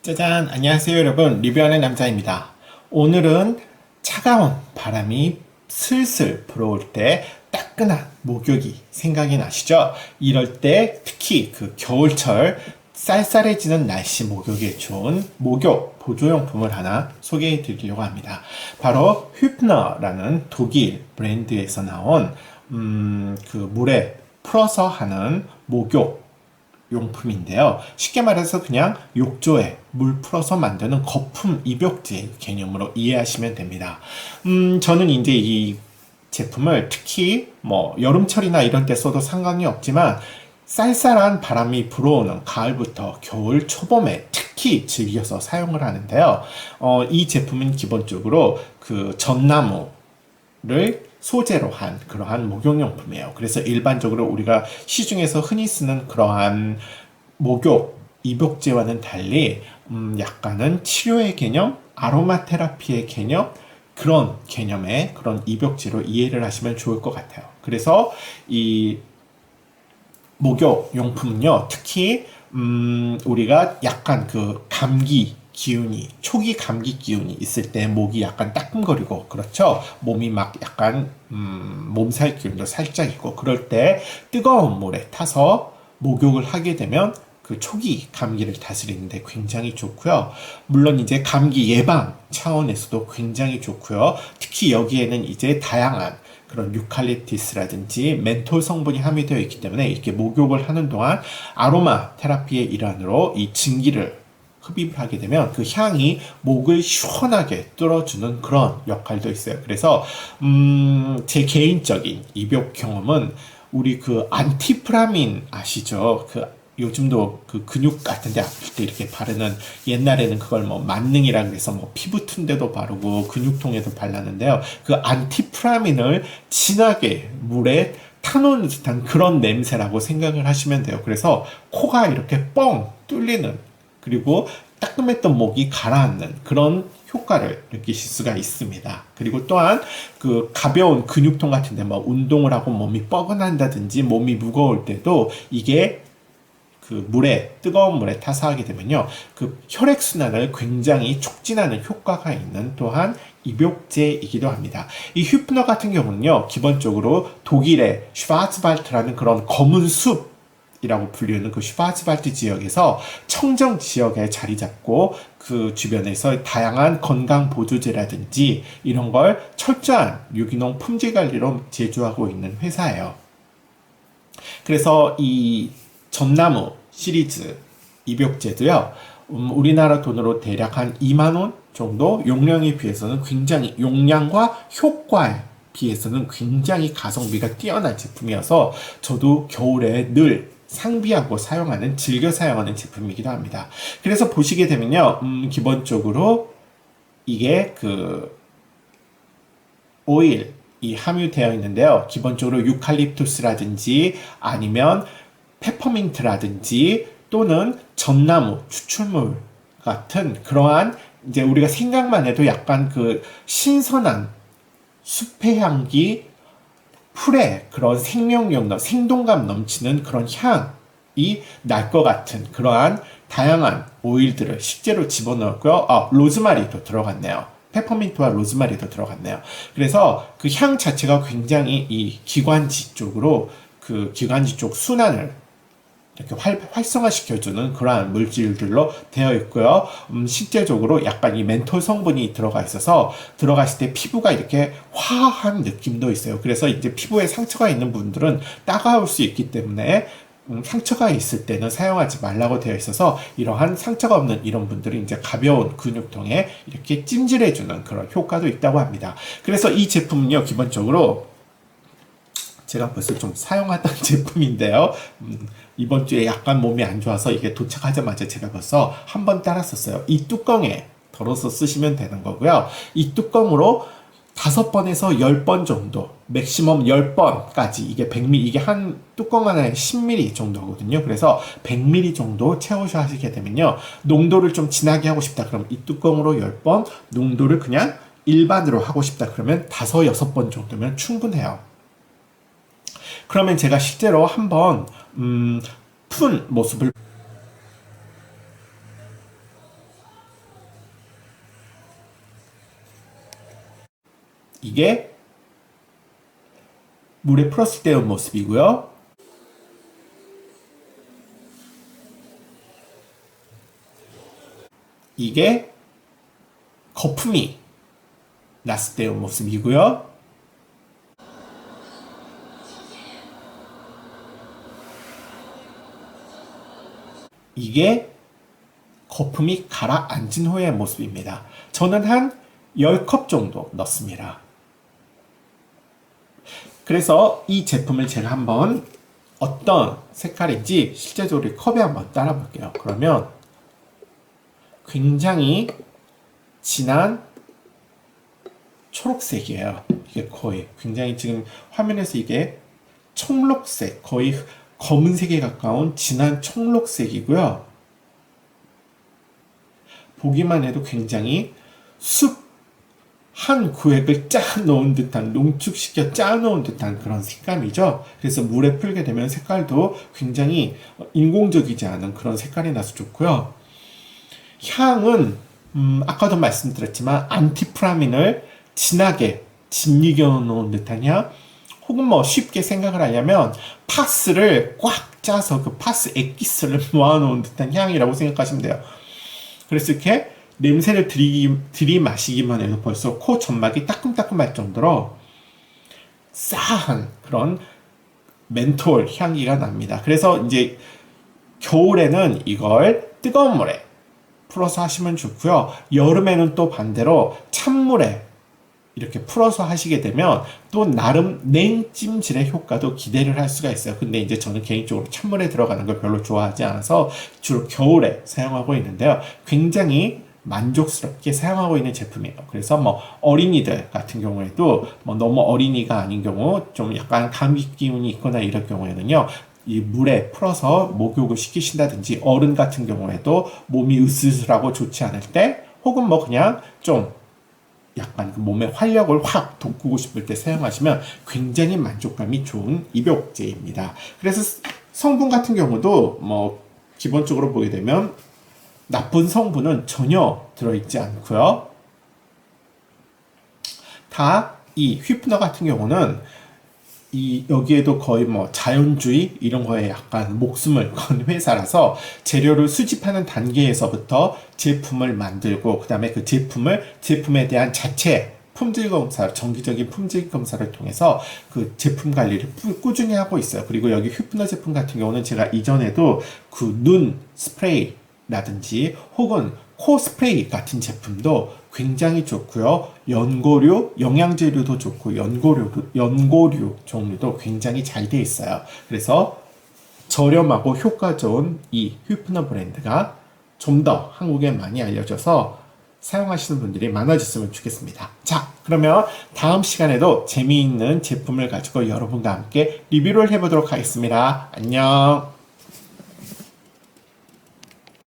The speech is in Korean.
짜잔! 안녕하세요 여러분, 리뷰하는 남자입니다. 오늘은 차가운 바람이 슬슬 불어올 때 따끈한 목욕이 생각이 나시죠? 이럴 때 특히 그 겨울철 쌀쌀해지는 날씨 목욕에 좋은 목욕 보조용품을 하나 소개해 드리려고 합니다. 바로 휴프너라는 독일 브랜드에서 나온 그 물에 풀어서 하는 목욕 용품인데요. 쉽게 말해서 그냥 욕조에 물 풀어서 만드는 거품 입욕제 개념으로 이해하시면 됩니다. 저는 이제 이 제품을 특히 뭐 여름철이나 이런 때 써도 상관이 없지만 쌀쌀한 바람이 불어오는 가을부터 겨울 초봄에 특히 즐겨서 사용을 하는데요. 이 제품은 기본적으로 그 전나무를 소재로 한 그러한 목욕용품이에요. 그래서 일반적으로 우리가 시중에서 흔히 쓰는 그러한 목욕, 입욕제와는 달리 약간은 치료의 개념, 아로마 테라피의 개념, 그런 개념의 그런 입욕제로 이해를 하시면 좋을 것 같아요. 그래서 이 목욕용품은요, 특히 우리가 약간 그 감기 기운이 초기 감기 기운이 있을 때 목이 약간 따끔거리고 그렇죠. 몸이 막 약간 몸살 기운도 살짝 있고 그럴 때 뜨거운 물에 타서 목욕을 하게 되면 그 초기 감기를 다스리는데 굉장히 좋고요. 물론 이제 감기 예방 차원에서도 굉장히 좋고요. 특히 여기에는 이제 다양한 그런 유칼립투스라든지 멘톨 성분이 함유되어 있기 때문에 이렇게 목욕을 하는 동안 아로마 테라피의 일환으로 이 증기를 흡입을 하게 되면 그 향이 목을 시원하게 뚫어주는 그런 역할도 있어요. 그래서 제 개인적인 입욕 경험은 우리 그 안티프라민 아시죠? 그 요즘도 그 근육 같은데 아플 때 이렇게 바르는 옛날에는 그걸 뭐 만능이라 그래서 뭐 피부 튼데도 바르고 근육통에도 발랐는데요. 그 안티프라민을 진하게 물에 타놓은 듯한 그런 냄새라고 생각을 하시면 돼요. 그래서 코가 이렇게 뻥 뚫리는 그리고 따끔했던 목이 가라앉는 그런 효과를 느끼실 수가 있습니다. 그리고 또한 그 가벼운 근육통 같은데 뭐 운동을 하고 몸이 뻐근한다든지 몸이 무거울 때도 이게 그 물에 뜨거운 물에 타서 하게 되면요 그 혈액순환을 굉장히 촉진하는 효과가 있는 또한 입욕제이기도 합니다. 이 휴프너 같은 경우는요 기본적으로 독일의 슈바르츠발트라는 그런 검은 숲이라고 불리는 그 슈바르츠발트 지역에서 청정 지역에 자리 잡고 그 주변에서 다양한 건강 보조제라든지 이런 걸 철저한 유기농 품질 관리로 제조하고 있는 회사예요. 그래서 이 전나무 시리즈 입욕제도요. 우리나라 돈으로 대략 한 2만 원 정도 용량에 비해서는 굉장히 용량과 효과에 비해서는 굉장히 가성비가 뛰어난 제품이어서 저도 겨울에 늘 상비하고 사용하는 즐겨 사용하는 제품이기도 합니다. 그래서 보시게 되면요. 기본적으로 이게 그 오일 이 함유되어 있는데요. 기본적으로 유칼립투스라든지 아니면 페퍼민트라든지 또는 전나무 추출물 같은 그러한 이제 우리가 생각만 해도 약간 그 신선한 숲의 향기, 풀의 그런 생명력, 생동감 넘치는 그런 향이 날 것 같은 그러한 다양한 오일들을 식재로 집어넣었고요. 로즈마리도 들어갔네요. 페퍼민트와 로즈마리도 들어갔네요. 그래서 그 향 자체가 굉장히 이 기관지 쪽으로 그 기관지 쪽 순환을 이렇게 활성화시켜주는 그러한 물질들로 되어 있고요. 실제적으로 약간 이 멘톨 성분이 들어가 있어서 들어갔을 때 피부가 이렇게 화한 느낌도 있어요. 그래서 이제 피부에 상처가 있는 분들은 따가울 수 있기 때문에 상처가 있을 때는 사용하지 말라고 되어 있어서 이러한 상처가 없는 이런 분들은 이제 가벼운 근육통에 이렇게 찜질해주는 그런 효과도 있다고 합니다. 그래서 이 제품은요, 기본적으로 제가 벌써 좀 사용하던 제품인데요. 이번 주에 약간 몸이 안 좋아서 이게 도착하자마자 제가 벌써 한 번 따랐었어요. 이 뚜껑에 덜어서 쓰시면 되는 거고요. 이 뚜껑으로 5번에서 10번 정도, 맥시멈 10번까지, 이게 100ml, 이게 한 뚜껑 하나에 10ml 정도거든요. 그래서 100ml 정도 채우셔 하시게 되면요. 농도를 좀 진하게 하고 싶다. 그럼 이 뚜껑으로 10번, 농도를 그냥 일반으로 하고 싶다. 그러면 5, 6번 정도면 충분해요. 그러면 제가 실제로 한번 푼 모습을 이게 물에 풀었을 때의 모습이고요. 이게 거품이 났을 때의 모습이고요. 이게 거품이 가라앉은 후의 모습입니다. 저는 한 10컵 정도 넣습니다. 그래서 이 제품을 제가 한번 어떤 색깔인지 실제적으로 컵에 한번 따라 볼게요. 그러면 굉장히 진한 초록색이에요. 이게 거의 굉장히 지금 화면에서 이게 청록색, 거의 검은색에 가까운 진한 청록색이고요. 보기만 해도 굉장히 숲 한 구획을 짜 놓은 듯한, 농축시켜 짜 놓은 듯한 그런 색감이죠. 그래서 물에 풀게 되면 색깔도 굉장히 인공적이지 않은 그런 색깔이 나서 좋고요. 향은 아까도 말씀드렸지만 안티프라민을 진하게 짓이겨 놓은 듯한 향, 혹은 뭐 쉽게 생각을 하려면 파스를 꽉 짜서 그 파스 액기스를 모아놓은 듯한 향이라고 생각하시면 돼요. 그래서 이렇게 냄새를 들이마시기만 해도 벌써 코 점막이 따끔따끔할 정도로 싸한 그런 멘톨 향기가 납니다. 그래서 이제 겨울에는 이걸 뜨거운 물에 풀어서 하시면 좋고요. 여름에는 또 반대로 찬물에 이렇게 풀어서 하시게 되면 또 나름 냉찜질의 효과도 기대를 할 수가 있어요. 근데 이제 저는 개인적으로 찬물에 들어가는 걸 별로 좋아하지 않아서 주로 겨울에 사용하고 있는데요. 굉장히 만족스럽게 사용하고 있는 제품이에요. 그래서 뭐 어린이들 같은 경우에도 뭐 너무 어린이가 아닌 경우, 좀 약간 감기 기운이 있거나 이럴 경우에는요, 이 물에 풀어서 목욕을 시키신다든지, 어른 같은 경우에도 몸이 으슬으슬하고 좋지 않을 때, 혹은 뭐 그냥 좀 약간 그 몸의 활력을 확 돋구고 싶을 때 사용하시면 굉장히 만족감이 좋은 입욕제입니다. 그래서 성분 같은 경우도 뭐 기본적으로 보게 되면 나쁜 성분은 전혀 들어있지 않고요. 다 이 휘프너 같은 경우는 여기에도 거의 뭐 자연주의 이런 거에 약간 목숨을 건 회사라서 재료를 수집하는 단계에서부터 제품을 만들고, 그 다음에 그 제품에 대한 자체 품질 검사, 정기적인 품질 검사를 통해서 그 제품 관리를 꾸준히 하고 있어요. 그리고 여기 휘프너 제품 같은 경우는 제가 이전에도 그 눈 스프레이라든지 혹은 코 스프레이 같은 제품도 굉장히 좋고요. 연고류, 영양제류도 좋고 연고류 종류도 굉장히 잘 돼 있어요. 그래서 저렴하고 효과 좋은 이 휘프너 브랜드가 좀 더 한국에 많이 알려져서 사용하시는 분들이 많아졌으면 좋겠습니다. 자, 그러면 다음 시간에도 재미있는 제품을 가지고 여러분과 함께 리뷰를 해보도록 하겠습니다. 안녕.